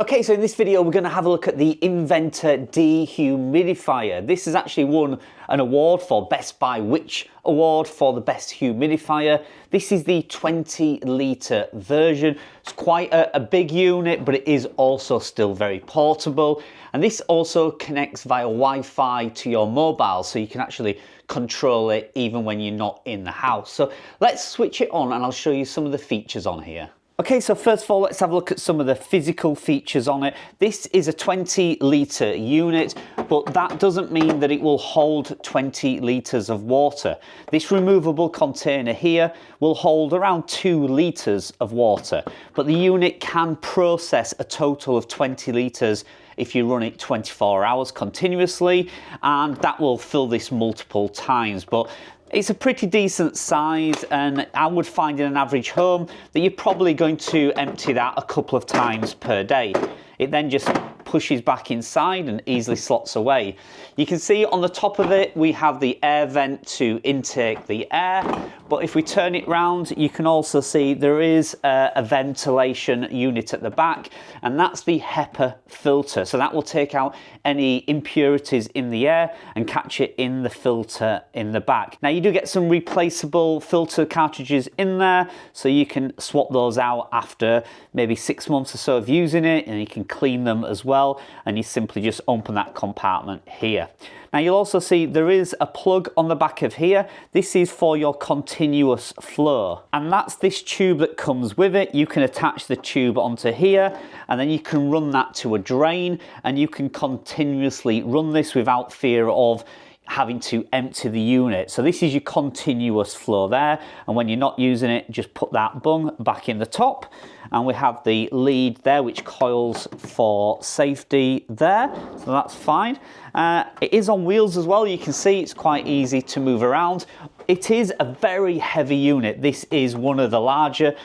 Okay, so in this video we're going to have a look at the LTR Dehumidifier. This has actually won an award for Best Buy Which Award for the best humidifier. This is the 20-litre version. It's quite a big unit, but it is also still very portable. And this also connects via Wi-Fi to your mobile, so you can actually control it even when you're not in the house. So let's switch it on and I'll show you some of the features on here. Okay, so first of all, let's have a look at some of the physical features on it. This is a 20-litre unit, but that doesn't mean that it will hold 20 litres of water. This removable container here will hold around 2 litres of water, but the unit can process a total of 20 litres if you run it 24 hours continuously, and that will fill this multiple times. But it's a pretty decent size, and I would find in an average home that you're probably going to empty that a couple of times per day. It then just pushes back inside and easily slots away. You can see on the top of it we have the air vent to intake the air, but if we turn it round you can also see there is a ventilation unit at the back, and that's the HEPA filter. So that will take out any impurities in the air and catch it in the filter in the back. Now you do get some replaceable filter cartridges in there, so you can swap those out after maybe 6 months or so of using it, and you can clean them as well, and you simply just open that compartment here. Now you'll also see there is a plug on the back of here. This is for your continuous flow, and that's this tube that comes with it. You can attach the tube onto here, and then you can run that to a drain, and you can continuously run this without fear of having to empty the unit. So this is your continuous flow there, and when you're not using it, just put that bung back in the top, and we have the lead there which coils for safety there, so that's fine. It is on wheels as well. You can see it's quite easy to move around. It is a very heavy unit. This is one of the larger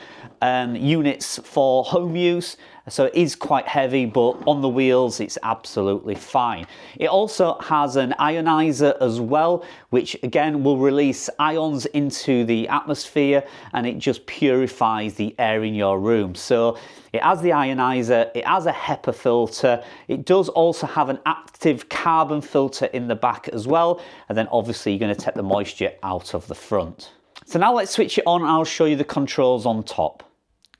units for home use, so it is quite heavy, but on the wheels it's absolutely fine. It also has an ionizer as well, which again will release ions into the atmosphere, and it just purifies the air in your room. So it has the ionizer, it has a HEPA filter, it does also have an active carbon filter in the back as well, and then obviously you're going to take the moisture out of the front. So now let's switch it on and I'll show you the controls on top.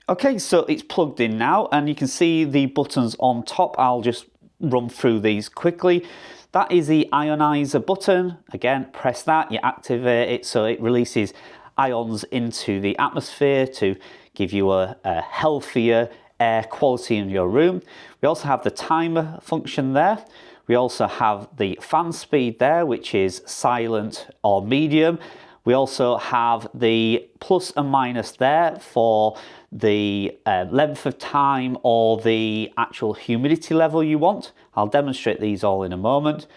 Okay, so it's plugged in now, and you can see the buttons on top. I'll just run through these quickly. That is the ionizer button. Again, press that, you activate it so it releases ions into the atmosphere to give you a healthier air quality in your room. We also have the timer function there. We also have the fan speed there, which is silent or medium. We also have the plus and minus there for the length of time or the actual humidity level you want. I'll demonstrate these all in a moment.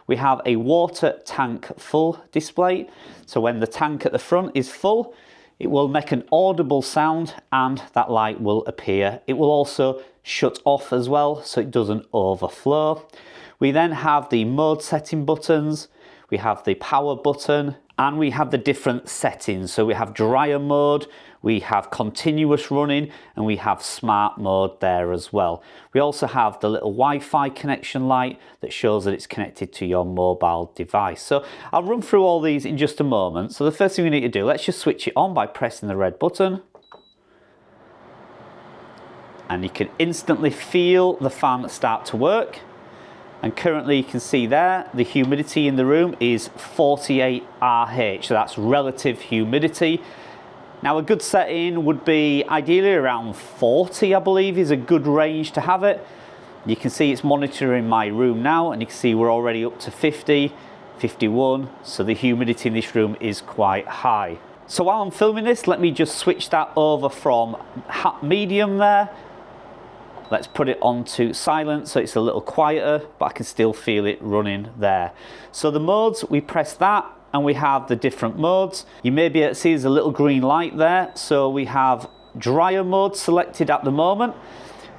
We have a water tank full display. So when the tank at the front is full, it will make an audible sound and that light will appear. It will also shut off as well, so it doesn't overflow. We then have the mode setting buttons. We have the power button, and we have the different settings. So we have dryer mode, we have continuous running, and we have smart mode there as well. We also have the little Wi-Fi connection light that shows that it's connected to your mobile device. So I'll run through all these in just a moment. So the first thing we need to do, let's just switch it on by pressing the red button. And you can instantly feel the fan start to work. And currently you can see there, the humidity in the room is 48 RH, so that's relative humidity. Now a good setting would be ideally around 40, I believe, is a good range to have it. You can see it's monitoring my room now, and you can see we're already up to 50, 51, so the humidity in this room is quite high. So while I'm filming this, let me just switch that over from medium there. Let's put it on to silent so it's a little quieter, but I can still feel it running there. So the modes, we press that and we have the different modes. You may be able to see there's a little green light there. So we have dryer mode selected at the moment.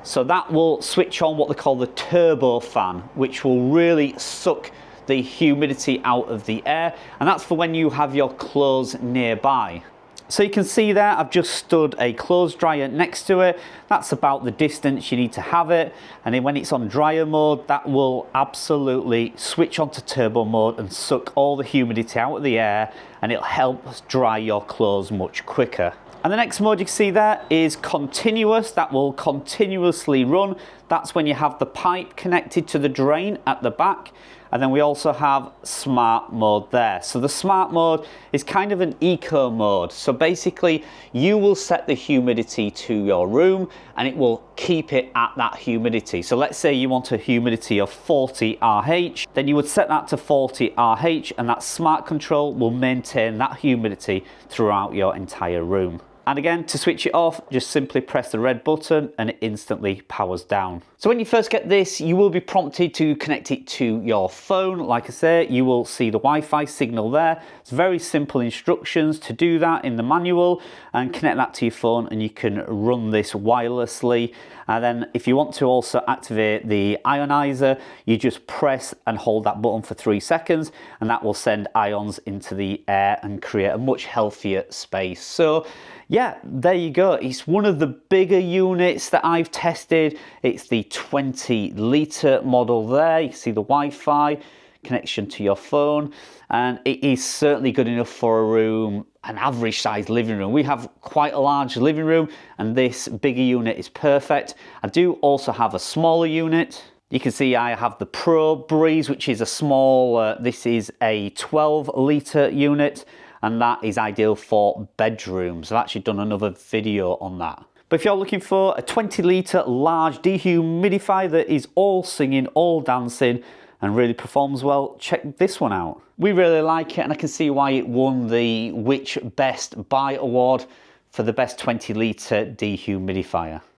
So that will switch on what they call the turbo fan, which will really suck the humidity out of the air. And that's for when you have your clothes nearby. So you can see there, I've just stood a clothes dryer next to it. That's about the distance you need to have it. And then when it's on dryer mode, that will absolutely switch on to turbo mode and suck all the humidity out of the air, and it'll help dry your clothes much quicker. And the next mode you can see there is continuous. That will continuously run. That's when you have the pipe connected to the drain at the back. And then we also have smart mode there. So the smart mode is kind of an eco mode. So basically you will set the humidity to your room and it will keep it at that humidity. So let's say you want a humidity of 40 RH, then you would set that to 40 RH, and that smart control will maintain that humidity throughout your entire room. And again, to switch it off, just simply press the red button and it instantly powers down. So when you first get this, you will be prompted to connect it to your phone. Like I say, you will see the Wi-Fi signal there. It's very simple instructions to do that in the manual, and connect that to your phone and you can run this wirelessly. And then if you want to also activate the ionizer, you just press and hold that button for 3 seconds, and that will send ions into the air and create a much healthier space. So yeah, there you go. It's one of the bigger units that I've tested. It's the 20-litre model there. You can see the Wi-Fi connection to your phone, and it is certainly good enough for a room, an average sized living room. We have quite a large living room, and this bigger unit is perfect. I do also have a smaller unit. You can see I have the Pro Breeze, which is a small, this is a 12-litre unit, and that is ideal for bedrooms. I've actually done another video on that. But if you're looking for a 20-litre large dehumidifier that is all singing, all dancing, and really performs well, check this one out. We really like it, and I can see why it won the Which Best Buy award for the best 20-litre dehumidifier.